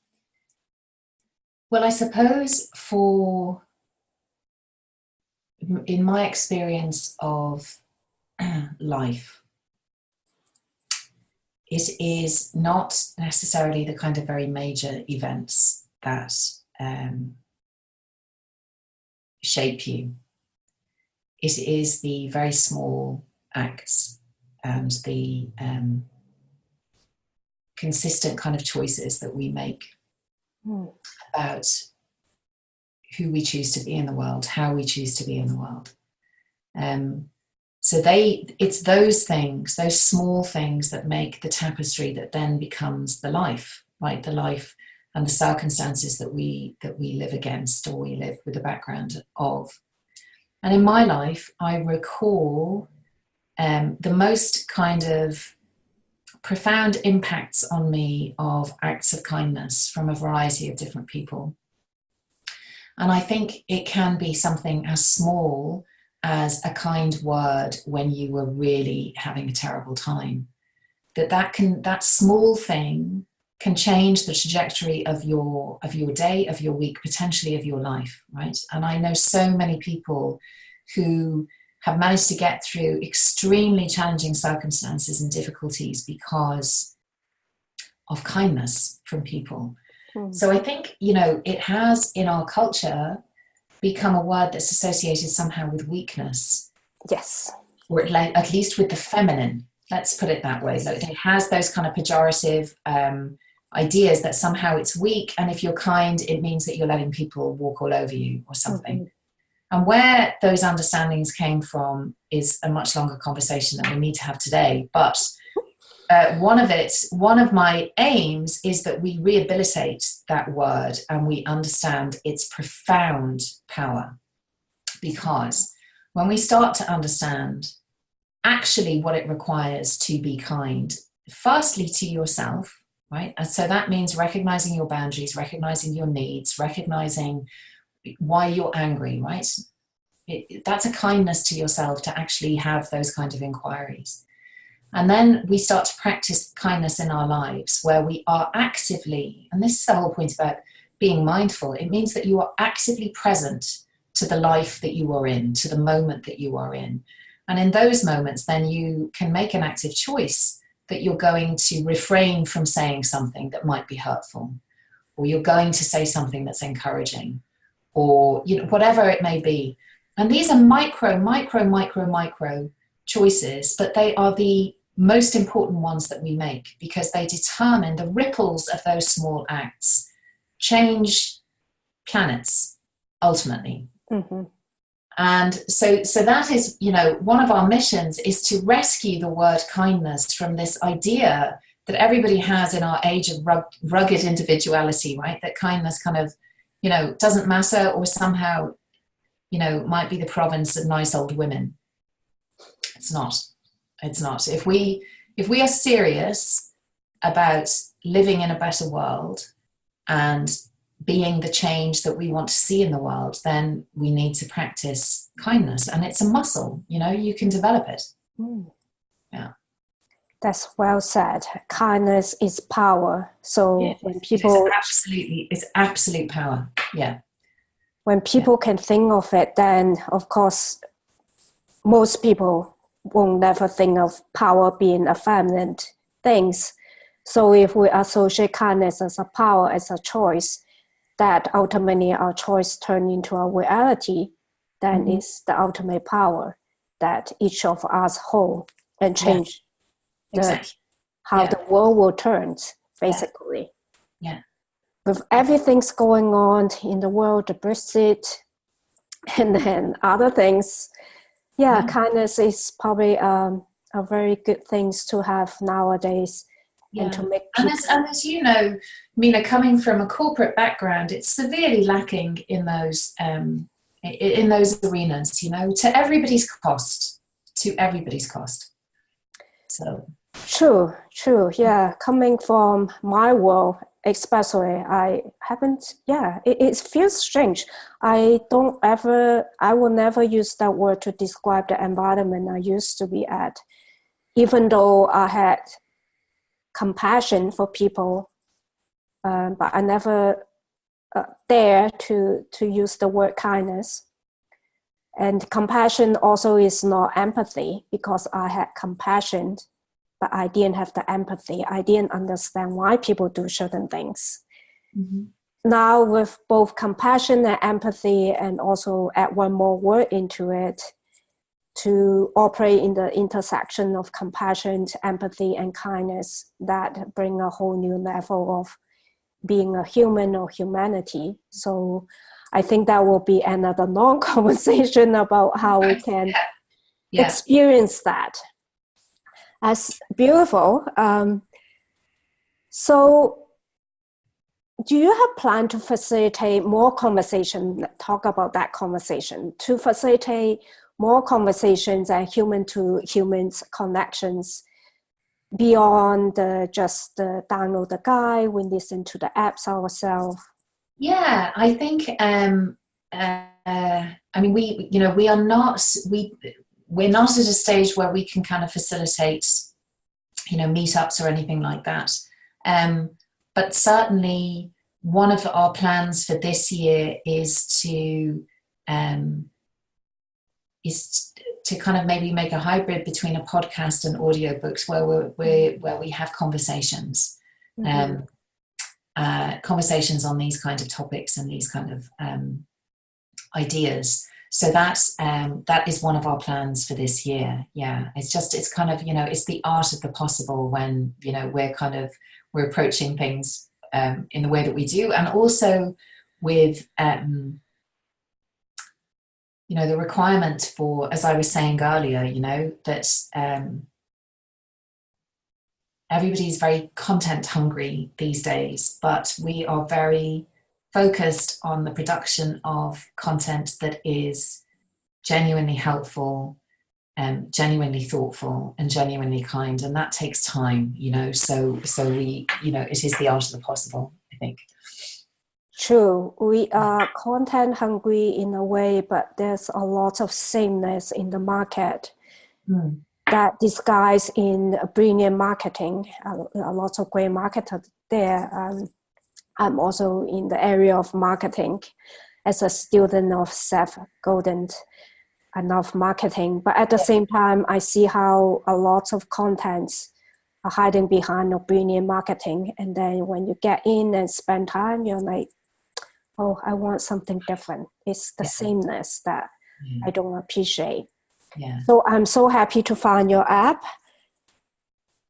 I suppose in my experience of life, it is not necessarily the kind of very major events that shape you. It is the very small acts and the consistent kind of choices that we make about who we choose to be in the world, how we choose to be in the world. So it's those things, those small things that make the tapestry that then becomes the life, right? The life and the circumstances that we live against, or we live with the background of. And in my life, I recall the most kind of profound impacts on me of acts of kindness from a variety of different people. And I think it can be something as small as a kind word when you were really having a terrible time. That small thing can change the trajectory of your day, of your week, potentially of your life, right? And I know so many people who have managed to get through extremely challenging circumstances and difficulties because of kindness from people. So I think, it has in our culture become a word that's associated somehow with weakness. Yes. Or at least with the feminine. Let's put it that way. Like, it has those kind of pejorative ideas that somehow it's weak, and if you're kind, it means that you're letting people walk all over you or something. Mm-hmm. And where those understandings came from is a much longer conversation that we need to have today. But one of my aims is that we rehabilitate that word and we understand its profound power. Because when we start to understand actually what it requires to be kind, firstly to yourself, right? And so that means recognizing your boundaries, recognizing your needs, recognizing why you're angry, right? That's a kindness to yourself to actually have those kind of inquiries. And then we start to practice kindness in our lives where we are actively, and this is the whole point about being mindful, it means that you are actively present to the life that you are in, to the moment that you are in. And in those moments, then you can make an active choice that you're going to refrain from saying something that might be hurtful, or you're going to say something that's encouraging, or whatever it may be. And these are micro choices, but they are the most important ones that we make because they determine the ripples of those small acts change planets ultimately. Mm-hmm. And so that is, one of our missions is to rescue the word kindness from this idea that everybody has in our age of rugged individuality, right? That kindness kind of, doesn't matter, or somehow, might be the province of nice old women. It's not. If we are serious about living in a better world and being the change that we want to see in the world, then we need to practice kindness. And it's a muscle, you can develop it. Mm. Yeah. That's well said. Kindness is power. So when people... It's absolute power. Yeah. When people can think of it, then of course, most people won't never think of power being a feminine things. So if we associate kindness as a power, as a choice, that ultimately our choice turn into a reality, then is the ultimate power that each of us hold and change how the world will turn, basically. Yeah. With everything's going on in the world, the Brexit, and then other things, kindness is probably a very good thing to have nowadays, and to make people. And as you know, Mina, coming from a corporate background, it's severely lacking in those arenas. You know, to everybody's cost. So True. Yeah, coming from my world, especially, I haven't. Yeah, it feels strange. I will never use that word to describe the environment I used to be at, even though I had compassion for people, but I never dare to use the word kindness. And compassion also is not empathy, because I had compassion, but I didn't have the empathy. I didn't understand why people do certain things. Now with both compassion and empathy, and also add one more word into it, to operate in the intersection of compassion, empathy, and kindness, that bring a whole new level of being a human or humanity. So I think that will be another long conversation about how we can experience that. That's beautiful. So do you have plan to facilitate more conversation, talk about that conversation, to facilitate more conversations and human to humans connections beyond just the download the guide, we listen to the apps ourselves? Yeah, I think, I mean, we're not at a stage where we can kind of facilitate, meetups or anything like that. But certainly one of our plans for this year is to kind of maybe make a hybrid between a podcast and audiobooks where we have conversations, conversations on these kind of topics and these kind of ideas. So that is one of our plans for this year. Yeah, it's kind of, it's the art of the possible when, we're approaching things in the way that we do, and also with the requirement for, as I was saying earlier, that everybody's very content hungry these days, but we are very focused on the production of content that is genuinely helpful, genuinely thoughtful, and genuinely kind, and that takes time, so we, it is the art of the possible, I think. True, we are content hungry in a way, but there's a lot of sameness in the market that disguise in brilliant marketing. A lot of great marketers there. I'm also in the area of marketing as a student of Seth Godin and of marketing. But at the same time, I see how a lot of contents are hiding behind a brilliant marketing. And then when you get in and spend time, you're like, oh, I want something different. It's the sameness that I don't appreciate. Yeah. So I'm so happy to find your app.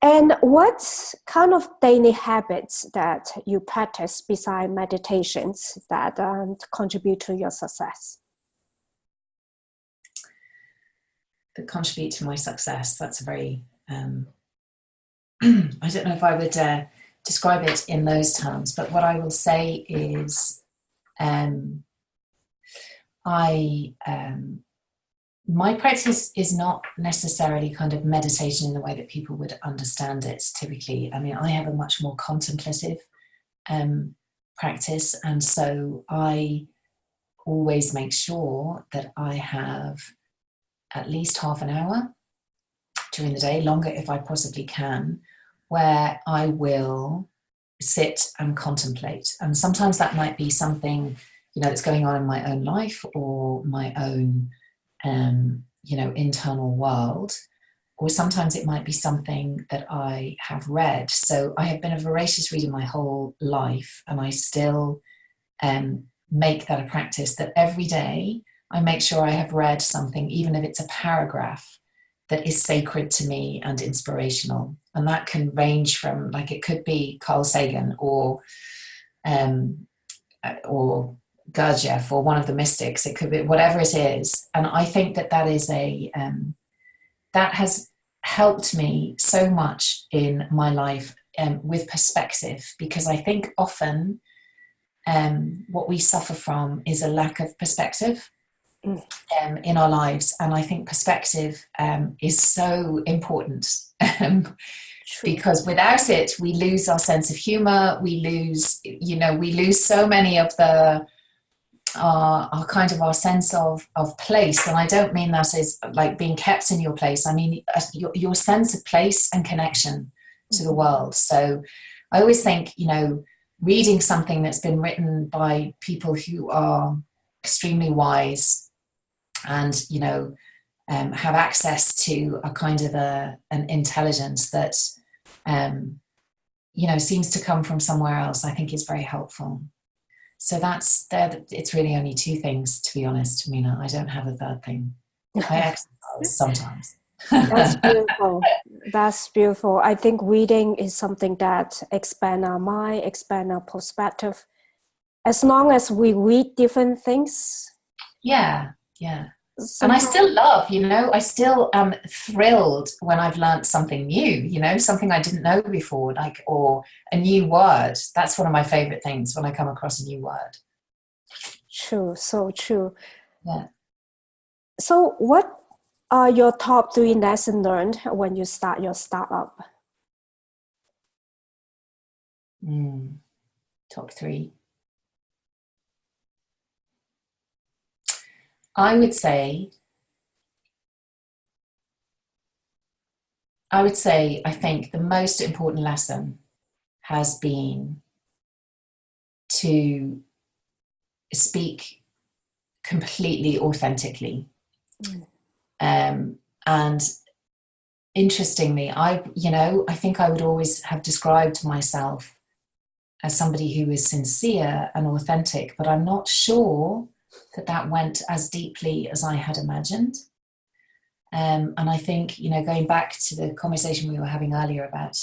And what kind of daily habits that you practice beside meditations that contribute to your success? That contribute to my success. That's a very, I don't know if I would describe it in those terms, but what I will say is my practice is not necessarily kind of meditation in the way that people would understand it typically. I mean, I have a much more contemplative practice, and so I always make sure that I have at least half an hour during the day, longer if I possibly can, where I will sit and contemplate. And sometimes that might be something, that's going on in my own life or my own internal world. or sometimes it might be something that I have read. So I have been a voracious reader my whole life, and I still make that a practice that every day I make sure I have read something, even if it's a paragraph, that is sacred to me and inspirational. And that can range from, like, it could be Carl Sagan or Gurdjieff or one of the mystics. It could be whatever it is. And I think that that is that has helped me so much in my life with perspective, because I think often what we suffer from is a lack of perspective in our lives. And I think perspective is so important because without it, we lose our sense of humor. We lose so many of our kind of our sense of place. And I don't mean that as like being kept in your place. I mean your sense of place and connection to the world. So I always think, reading something that's been written by people who are extremely wise and, have access to a kind of an intelligence that, seems to come from somewhere else, I think is very helpful. So it's really only two things, to be honest, Mina. I don't have a third thing. I exercise sometimes. That's beautiful. That's beautiful. I think reading is something that expands our mind, expands our perspective. As long as we read different things. Yeah. And I still love, I still am thrilled when I've learned something new, something I didn't know before, or a new word. That's one of my favorite things, when I come across a new word. True, so true. Yeah. So what are your top 3 lessons learned when you start your startup? Top 3. I would say, I think the most important lesson has been to speak completely authentically. And interestingly, I think I would always have described myself as somebody who is sincere and authentic, but I'm not sure that went as deeply as I had imagined. And I think, going back to the conversation we were having earlier about,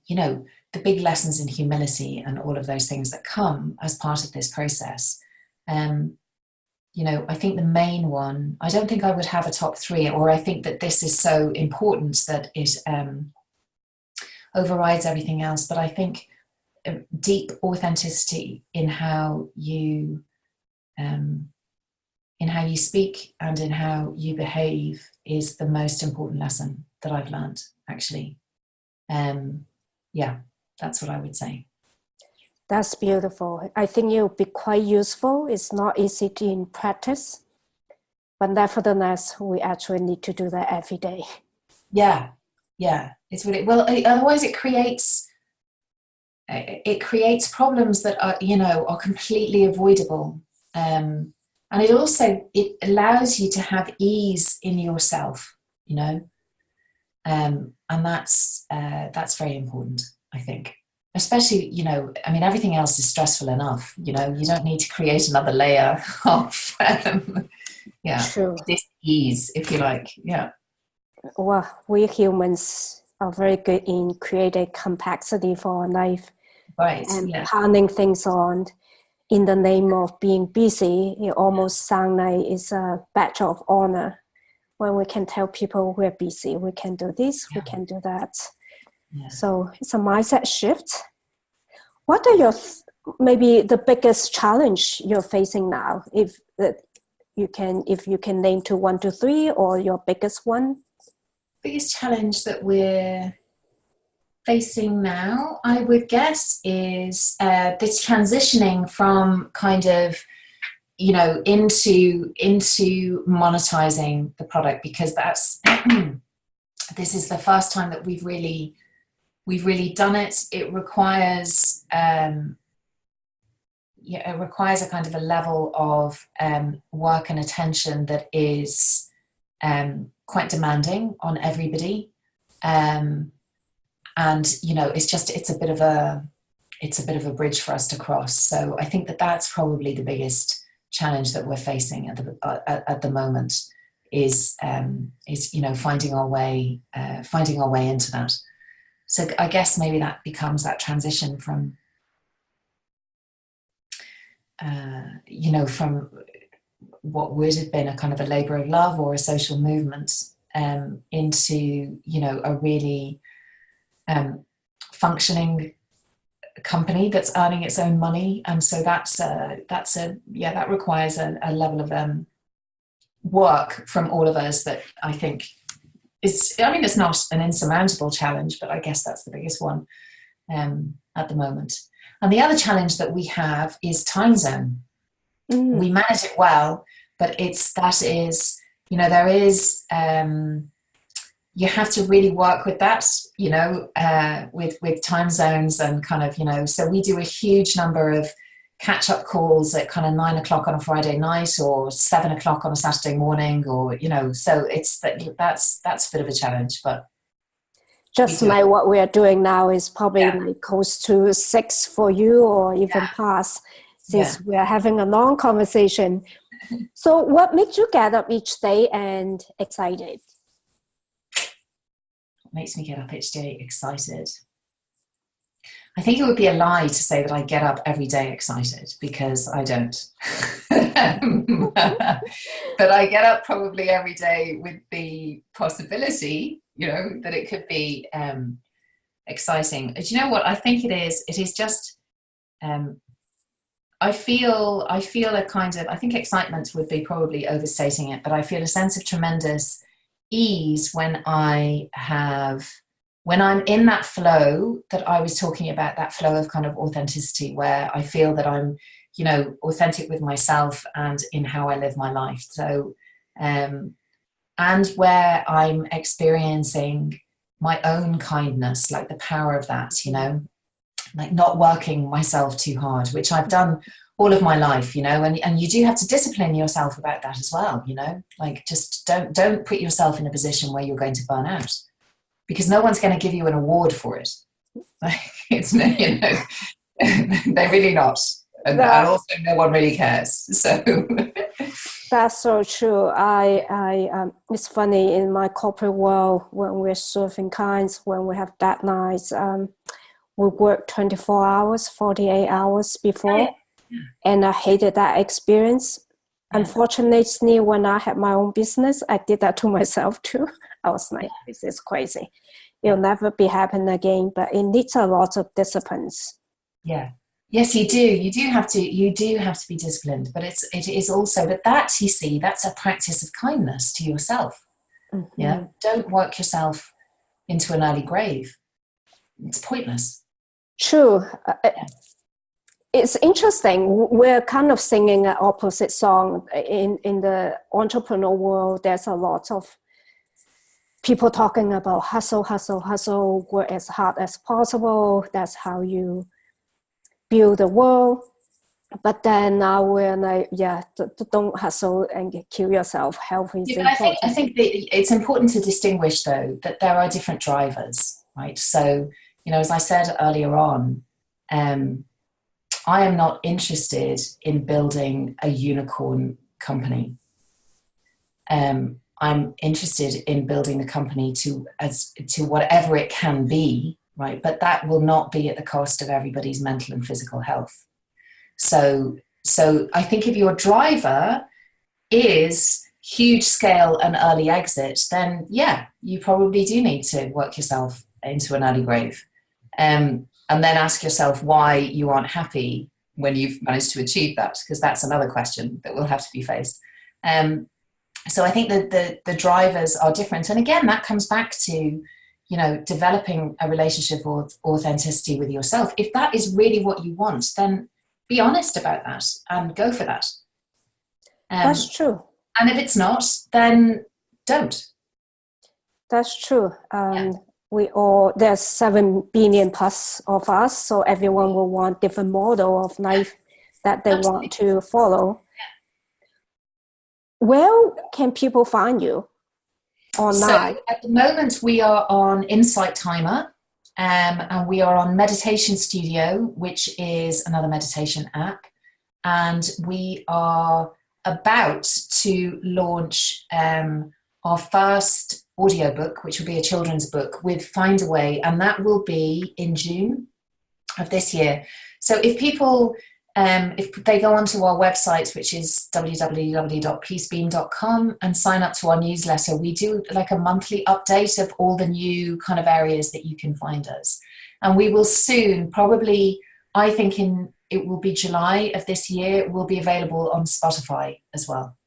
the big lessons in humility and all of those things that come as part of this process, I think the main one, I don't think I would have a top 3, or I think that this is so important that it overrides everything else. But I think deep authenticity in how you speak and in how you behave is the most important lesson that I've learned, actually. That's what I would say. That's beautiful. I think it will be quite useful. It's not easy in practice, but nevertheless, we actually need to do that every day. Yeah. It's really, well, otherwise it creates problems that are completely avoidable. And it allows you to have ease in yourself, and that's very important, I think. Especially, everything else is stressful enough. You don't need to create another layer of this ease, if you like. Yeah. Well, we humans are very good in creating complexity for our life, right? And piling things on in the name of being busy. It almost sounds like it's a badge of honor when we can tell people we're busy. We can do this. We can do that. Yeah. So it's a mindset shift. What are your maybe the biggest challenge you're facing now? If you can name 2, 1, 2, 3, or your biggest one. Biggest challenge that we're facing now, I would guess, is this transitioning from kind of into monetizing the product, because that's this is the first time that we've really done it. It requires it requires a kind of a level of work and attention that is quite demanding on everybody. And, you know, it's a bit of a bridge for us to cross. So I think that that's probably the biggest challenge that we're facing at the moment is, you know, finding our way into that. So I guess maybe that becomes that transition from, you know, from what would have been a kind of a labor of love or a social movement, into, you know, a really functioning company that's earning its own money. And so that requires a level of work from all of us that I think is, I mean, it's not an insurmountable challenge, but I guess that's the biggest one at the moment. And the other challenge that we have is time zone. We manage it well, but you know, there is, you have to really work with that, you know, with time zones and kind of, you know, so we do a huge number of catch-up calls at kind of 9 o'clock on a Friday night or 7 o'clock on a Saturday morning, or, you know, so that's a bit of a challenge, but. Just like what we are doing now is probably like close to 6 for you, or even past, since we are having a long conversation. So what makes you get up each day and excited? What makes me get up each day excited? I think it would be a lie to say that I get up every day excited, because I don't. But I get up probably every day with the possibility, you know, that it could be exciting. Do you know what I think it is? It is just, I feel a kind of, I think excitement would be probably overstating it, but I feel a sense of tremendous ease when I'm in that flow that I was talking about, that flow of kind of authenticity, where I feel that I'm, you know, authentic with myself and in how I live my life. So, and where I'm experiencing my own kindness, like the power of that, you know, like not working myself too hard, which I've done all of my life, you know, and you do have to discipline yourself about that as well, you know, like just don't put yourself in a position where you're going to burn out, because no one's going to give you an award for it. It's, you know, they're really not. And also no one really cares. So that's so true. It's funny, in my corporate world, when we're serving clients, when we have deadlines, we work 24 hours, 48 hours before. And I hated that experience. Unfortunately, when I had my own business, I did that to myself too. I was like, this is crazy. It'll never be happen again, but it needs a lot of disciplines. Yeah. Yes, you do. You do have to be disciplined, but it is also, but that, you see, that's a practice of kindness to yourself. Mm-hmm. Yeah. Don't work yourself into an early grave. It's pointless. True. It's interesting. We're kind of singing an opposite song. In the entrepreneur world, there's a lot of people talking about hustle, hustle, hustle, work as hard as possible. That's how you build the world. But then now we're like, don't hustle and kill yourself. Health is important. I think that it's important to distinguish, though, that there are different drivers, right? So, you know, as I said earlier on, I am not interested in building a unicorn company. I'm interested in building the company to whatever it can be, right? But that will not be at the cost of everybody's mental and physical health. So I think if your driver is huge scale and early exit, then you probably do need to work yourself into an early grave. And then ask yourself why you aren't happy when you've managed to achieve that, because that's another question that will have to be faced. So I think that the drivers are different. And again, that comes back to, you know, developing a relationship or authenticity with yourself. If that is really what you want, then be honest about that and go for that. That's true. And if it's not, then don't. That's true. There's 7 billion plus of us, so everyone will want different model of life that they want to follow. Where can people find you? online? So at the moment we are on Insight Timer, and we are on Meditation Studio, which is another meditation app. And we are about to launch our first audiobook, which will be a children's book with Find a Way, and that will be in June of this year. So if people, if they go onto our website, which is www.peacebeam.com, and sign up to our newsletter, we do like a monthly update of all the new kind of areas that you can find us. And we will soon, probably, I think it will be July of this year, will be available on Spotify as well,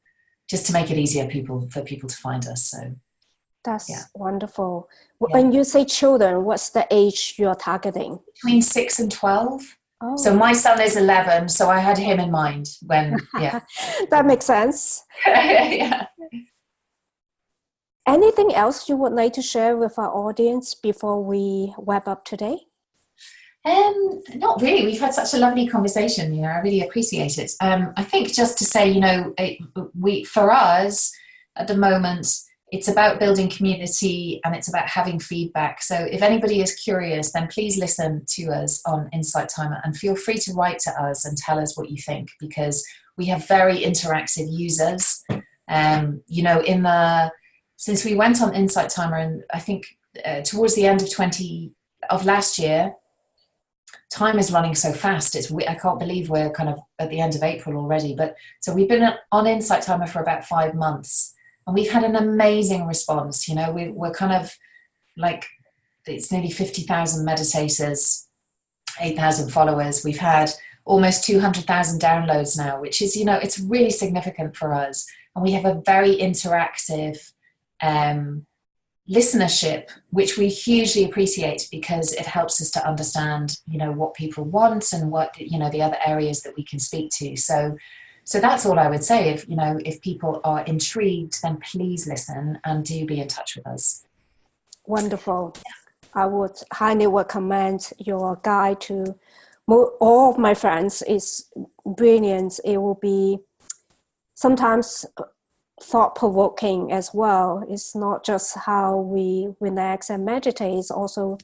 just to make it easier for people to find us. So that's wonderful. When you say children, what's the age you're targeting? Between 6 and 12. Oh. So my son is 11, so I had him in mind when, That makes sense. Yeah. Anything else you would like to share with our audience before we wrap up today? Not really. We've had such a lovely conversation. I really appreciate it. I think just to say, for us at the moment, it's about building community and it's about having feedback. So if anybody is curious, then please listen to us on Insight Timer and feel free to write to us and tell us what you think, because we have very interactive users. Since we went on Insight Timer, and I think towards the end of last year, time is running so fast. I can't believe we're kind of at the end of April already. But so we've been on Insight Timer for about 5 months, and we've had an amazing response. We're kind of like, it's nearly 50,000 meditators, 8,000 followers. We've had almost 200,000 downloads now, which is, it's really significant for us. And we have a very interactive listenership, which we hugely appreciate, because it helps us to understand, what people want and what, the other areas that we can speak to. So that's all I would say. If people are intrigued, then please listen and do be in touch with us. Wonderful. I would highly recommend your guide to all of my friends. It's brilliant. It will be sometimes thought-provoking as well. It's not just how we relax and meditate, it's also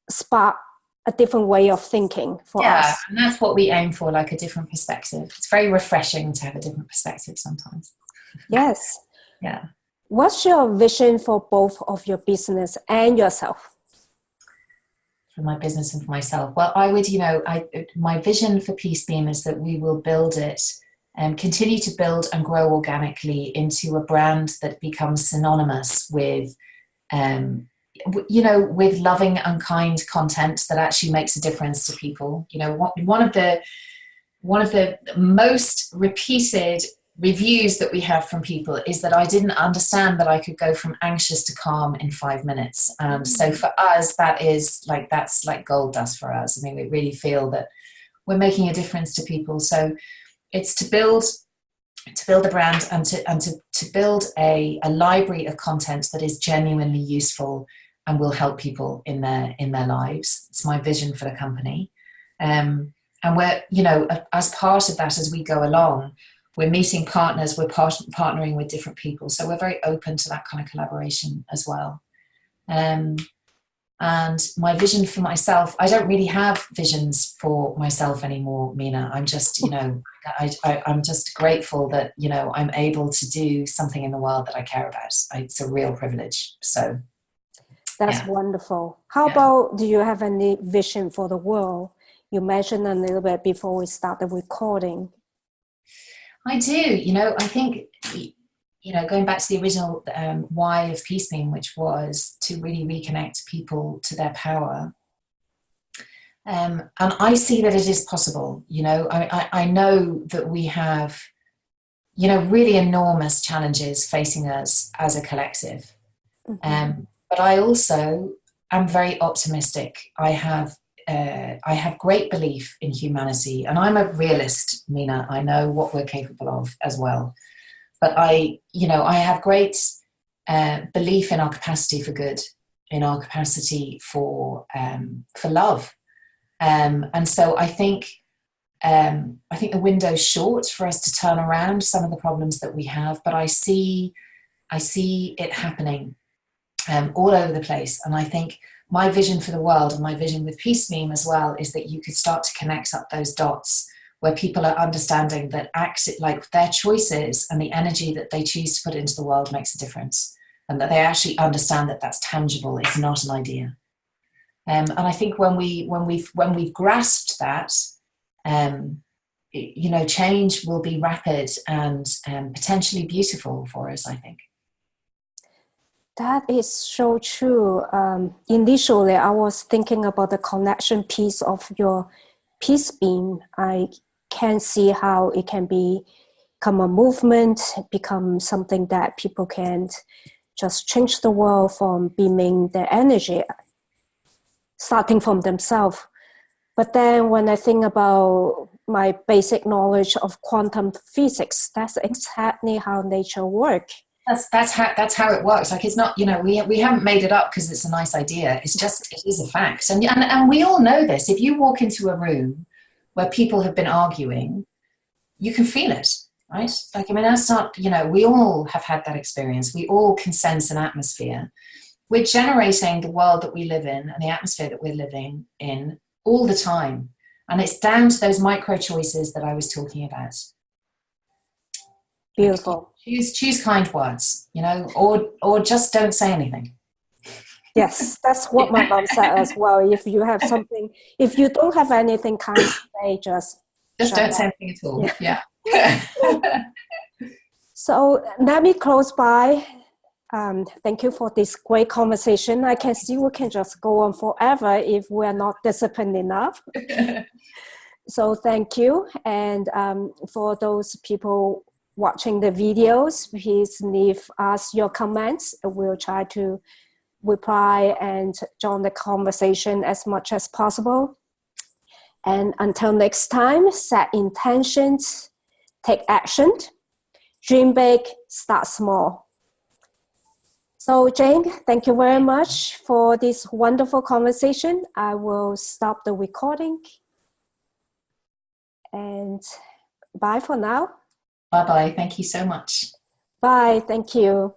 spark a different way of thinking for us. Yeah, and that's what we aim for, like a different perspective. It's very refreshing to have a different perspective sometimes. Yes. Yeah. What's your vision for both of your business and yourself? For my business and for myself? Well, I would, my vision for Peacebeam is that we will build it and continue to build and grow organically into a brand that becomes synonymous with with loving and kind content that actually makes a difference to people. One of the most repeated reviews that we have from people is that I didn't understand that I could go from anxious to calm in 5 minutes. And so for us, that's like gold dust for us. I mean, we really feel that we're making a difference to people. So it's to build a brand and to build a library of content that is genuinely useful and will help people in their lives. It's my vision for the company. And we're, as part of that, as we go along, we're meeting partners, we're partnering with different people. So we're very open to that kind of collaboration as well. And my vision for myself, I don't really have visions for myself anymore, Mina. I'm just, I'm just grateful that, I'm able to do something in the world that I care about. It's a real privilege. So that's wonderful. How about, do you have any vision for the world? You mentioned a little bit before we started recording. I do. I think, going back to the original why of Peacebeam, which was to really reconnect people to their power. And I see that it is possible. I know that we have, really enormous challenges facing us as a collective. Mm-hmm. But I also am very optimistic. I have great belief in humanity, and I'm a realist, Mina. I know what we're capable of as well. But I have great belief in our capacity for good, in our capacity for love, and so I think the window's short for us to turn around some of the problems that we have. But I see I see it happening all over the place. And I think my vision for the world, and my vision with Peacebeam as well, is that you could start to connect up those dots where people are understanding that like their choices and the energy that they choose to put into the world makes a difference, and that they actually understand that that's tangible. It's not an idea. And I think when we've grasped that, change will be rapid and potentially beautiful for us, I think. That is so true. Initially, I was thinking about the connection piece of your Peacebeam. I can see how it can become a movement, become something that people can just change the world from beaming their energy, starting from themselves. But then when I think about my basic knowledge of quantum physics, that's exactly how nature works. That's how it works. Like, it's not, we haven't made it up because it's a nice idea. It's just, it is a fact. And we all know this. If you walk into a room where people have been arguing, you can feel it, right? Like, I mean, that's not, we all have had that experience. We all can sense an atmosphere. We're generating the world that we live in and the atmosphere that we're living in all the time. And it's down to those micro choices that I was talking about. Beautiful. Choose kind words, or just don't say anything. Yes, that's what my mom said as well. If you have something, if you don't have anything kind to say, just don't say anything at all. Yeah. So let me close by. Thank you for this great conversation. I can see we can just go on forever if we're not disciplined enough. So thank you. And for those people watching the videos, please leave us your comments. We'll try to reply and join the conversation as much as possible. And until next time, set intentions, take action, dream big, start small. So Jane, thank you very much for this wonderful conversation. I will stop the recording. And bye for now. Bye-bye. Thank you so much. Bye. Thank you.